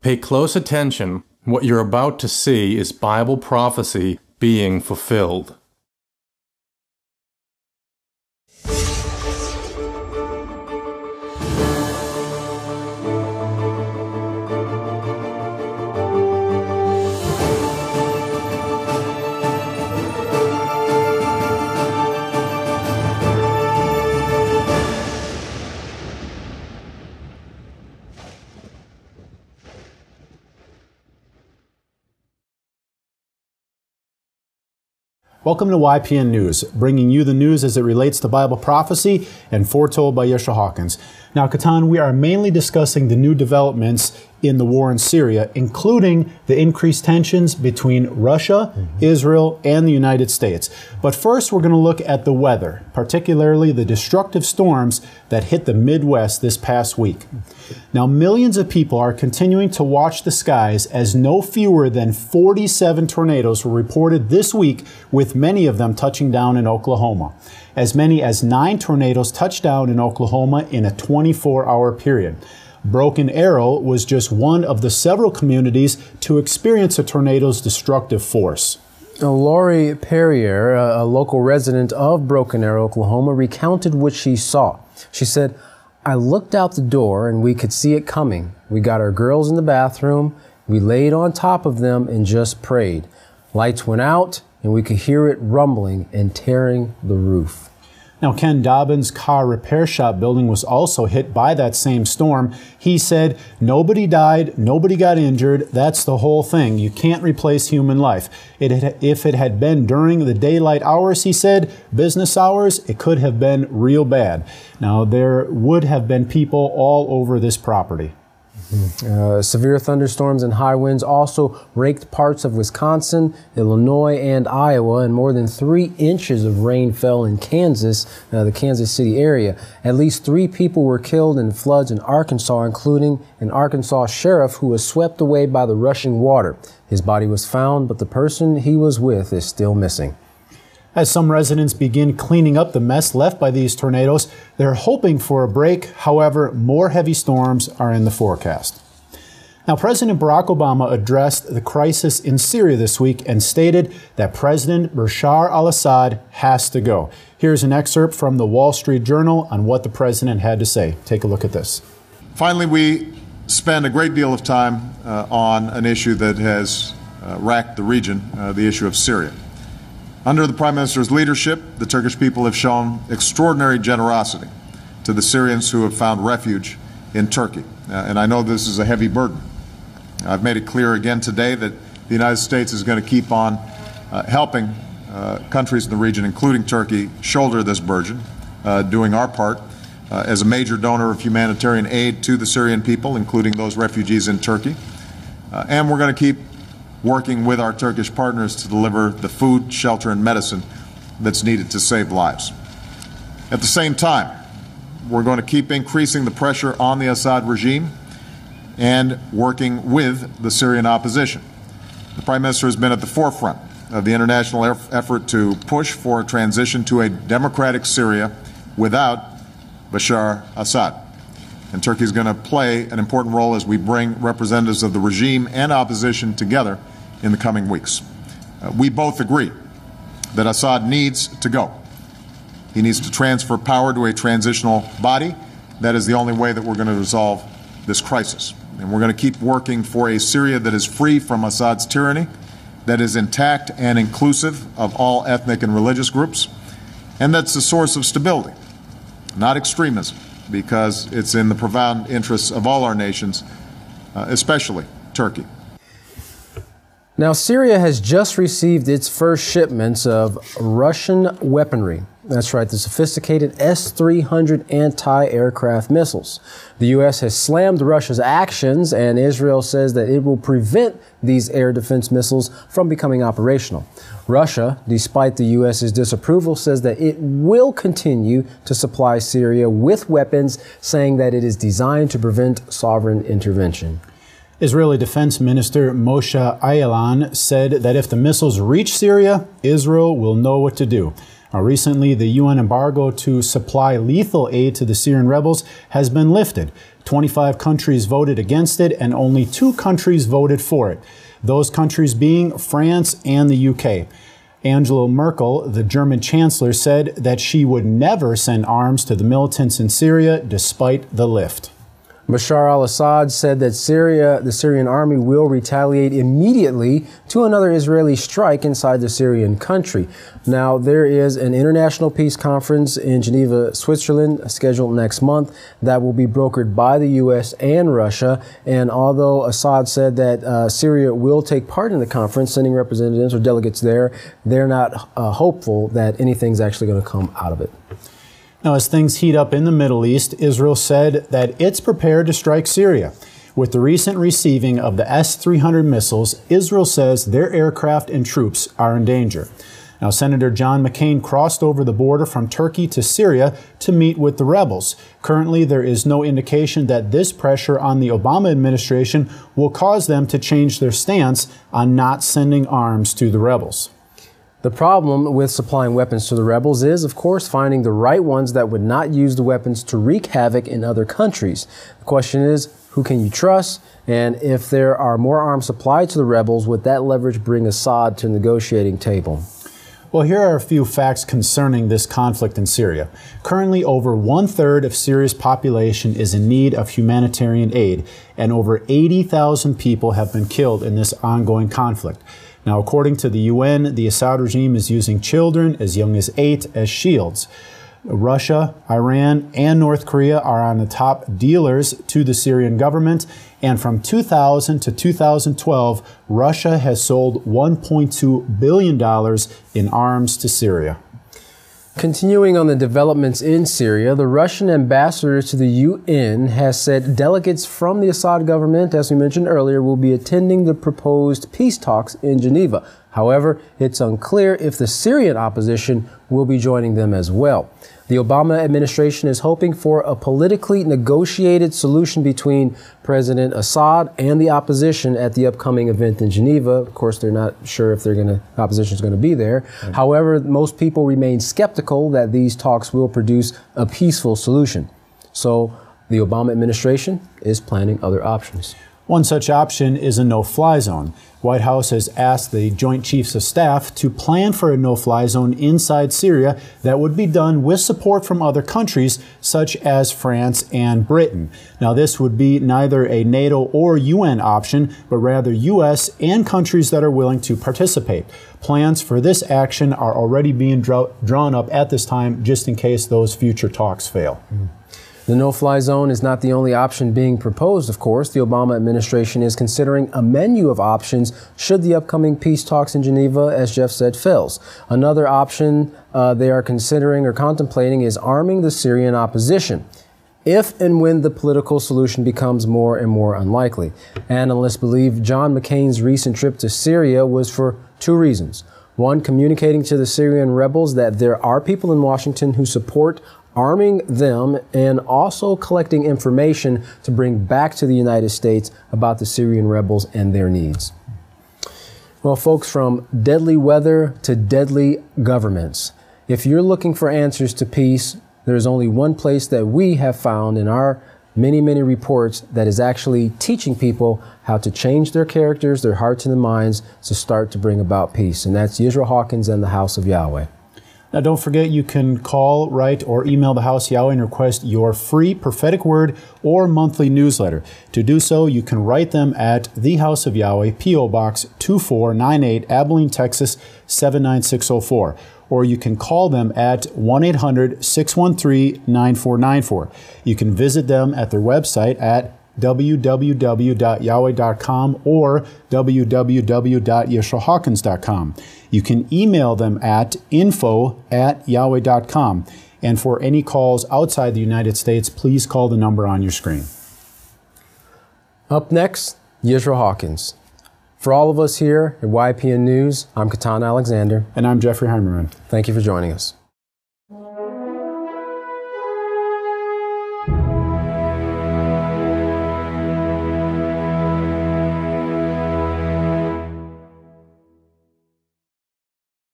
Pay close attention. What you're about to see is Bible prophecy being fulfilled. Welcome to YPN News, bringing you the news as it relates to Bible prophecy and foretold by Yeshua Hawkins. Now, Katan, we are mainly discussing the new developments in the war in Syria, including the increased tensions between Russia, Israel, and the United States. But first, we're going to look at the weather, particularly the destructive storms that hit the Midwest this past week. Now, millions of people are continuing to watch the skies as no fewer than 47 tornadoes were reported this week, with many of them touching down in Oklahoma. As many as 9 tornadoes touched down in Oklahoma in a 24-hour period. Broken Arrow was just one of the several communities to experience a tornado's destructive force. Lori Perrier, a local resident of Broken Arrow, Oklahoma, recounted what she saw. She said, "I looked out the door and we could see it coming. We got our girls in the bathroom, we laid on top of them and just prayed. Lights went out and we could hear it rumbling and tearing the roof." Now, Ken Dobbins' car repair shop building was also hit by that same storm. He said, "Nobody died, nobody got injured. That's the whole thing. You can't replace human life. If it had been during the daylight hours," he said, business hours, it could have been real bad. Now, there would have been people all over this property. Severe thunderstorms and high winds also raked parts of Wisconsin, Illinois, and Iowa, and more than 3 inches of rain fell in Kansas, the Kansas City area. At least 3 people were killed in floods in Arkansas, including an Arkansas sheriff who was swept away by the rushing water. His body was found, but the person he was with is still missing. As some residents begin cleaning up the mess left by these tornadoes, they're hoping for a break. However, more heavy storms are in the forecast. Now, President Barack Obama addressed the crisis in Syria this week and stated that President Bashar al-Assad has to go. Here's an excerpt from the Wall Street Journal on what the president had to say. Take a look at this. Finally, we spend a great deal of time on an issue that has racked the region, the issue of Syria. Under the Prime Minister's leadership, the Turkish people have shown extraordinary generosity to the Syrians who have found refuge in Turkey. And I know this is a heavy burden. I've made it clear again today that the United States is going to keep on helping countries in the region, including Turkey, shoulder this burden, doing our part as a major donor of humanitarian aid to the Syrian people, including those refugees in Turkey. And we're going to keep working with our Turkish partners to deliver the food, shelter, and medicine that's needed to save lives. At the same time, we're going to keep increasing the pressure on the Assad regime and working with the Syrian opposition. The Prime Minister has been at the forefront of the international effort to push for a transition to a democratic Syria without Bashar Assad. And Turkey is going to play an important role as we bring representatives of the regime and opposition together in the coming weeks. We both agree that Assad needs to go. He needs to transfer power to a transitional body. That is the only way that we're going to resolve this crisis. And we're going to keep working for a Syria that is free from Assad's tyranny, that is intact and inclusive of all ethnic and religious groups, and that's a source of stability, not extremism, because it's in the profound interests of all our nations, especially Turkey. Now, Syria has just received its first shipments of Russian weaponry. That's right, the sophisticated S-300 anti-aircraft missiles. The U.S. has slammed Russia's actions, and Israel says that it will prevent these air defense missiles from becoming operational. Russia, despite the U.S.'s disapproval, says that it will continue to supply Syria with weapons, saying that it is designed to prevent sovereign intervention. Israeli Defense Minister Moshe Ayalon said that if the missiles reach Syria, Israel will know what to do. Recently, the UN embargo to supply lethal aid to the Syrian rebels has been lifted. 25 countries voted against it, and only 2 countries voted for it. Those countries being France and the UK. Angela Merkel, the German chancellor, said that she would never send arms to the militants in Syria despite the lift. Bashar al-Assad said that the Syrian army will retaliate immediately to another Israeli strike inside the Syrian country. Now, there is an international peace conference in Geneva, Switzerland, scheduled next month that will be brokered by the U.S. and Russia. And although Assad said that Syria will take part in the conference, sending representatives or delegates there, they're not hopeful that anything's actually going to come out of it. Now, as things heat up in the Middle East, Israel said that it's prepared to strike Syria. With the recent receiving of the S-300 missiles, Israel says their aircraft and troops are in danger. Now, Senator John McCain crossed over the border from Turkey to Syria to meet with the rebels. Currently, there is no indication that this pressure on the Obama administration will cause them to change their stance on not sending arms to the rebels. The problem with supplying weapons to the rebels is, of course, finding the right ones that would not use the weapons to wreak havoc in other countries. The question is, who can you trust? And if there are more arms supplied to the rebels, would that leverage bring Assad to the negotiating table? Well, here are a few facts concerning this conflict in Syria. Currently, over 1/3 of Syria's population is in need of humanitarian aid, and over 80,000 people have been killed in this ongoing conflict. Now, according to the UN, the Assad regime is using children as young as 8 as shields. Russia, Iran, and North Korea are on the top dealers to the Syrian government, and from 2000 to 2012, Russia has sold $1.2 billion in arms to Syria. Continuing on the developments in Syria, the Russian ambassador to the UN has said delegates from the Assad government, as we mentioned earlier, will be attending the proposed peace talks in Geneva. However, it's unclear if the Syrian opposition will be joining them as well. The Obama administration is hoping for a politically negotiated solution between President Assad and the opposition at the upcoming event in Geneva. Of course, they're not sure if opposition is going to be there. Right. However, most people remain skeptical that these talks will produce a peaceful solution. So the Obama administration is planning other options. One such option is a no-fly zone. White House has asked the Joint Chiefs of Staff to plan for a no-fly zone inside Syria that would be done with support from other countries such as France and Britain. Now, this would be neither a NATO or UN option, but rather U.S. and countries that are willing to participate. Plans for this action are already being drawn up at this time, just in case those future talks fail. The no-fly zone is not the only option being proposed, of course. The Obama administration is considering a menu of options should the upcoming peace talks in Geneva, as Jeff said, fails. Another option they are considering or contemplating is arming the Syrian opposition, if and when the political solution becomes more and more unlikely. Analysts believe John McCain's recent trip to Syria was for 2 reasons. One, communicating to the Syrian rebels that there are people in Washington who support arming them, and also collecting information to bring back to the United States about the Syrian rebels and their needs. Well, folks, from deadly weather to deadly governments, if you're looking for answers to peace, there's only one place that we have found in our many, many reports that is actually teaching people how to change their characters, their hearts and their minds to start to bring about peace. And that's Yisrael Hawkins and the House of Yahweh. Now, don't forget, you can call, write, or email the House Yahweh and request your free prophetic word or monthly newsletter. To do so, you can write them at the House of Yahweh, P.O. Box 2498, Abilene, Texas 79604. Or you can call them at 1-800-613-9494. You can visit them at their website at www.yahweh.com or www.yisraelhawkins.com. You can email them at info@yahweh.com. And for any calls outside the United States, please call the number on your screen. Up next, Yisrael Hawkins. For all of us here at YPN News, I'm Katan Alexander. And I'm Jeffrey Heimerman. Thank you for joining us.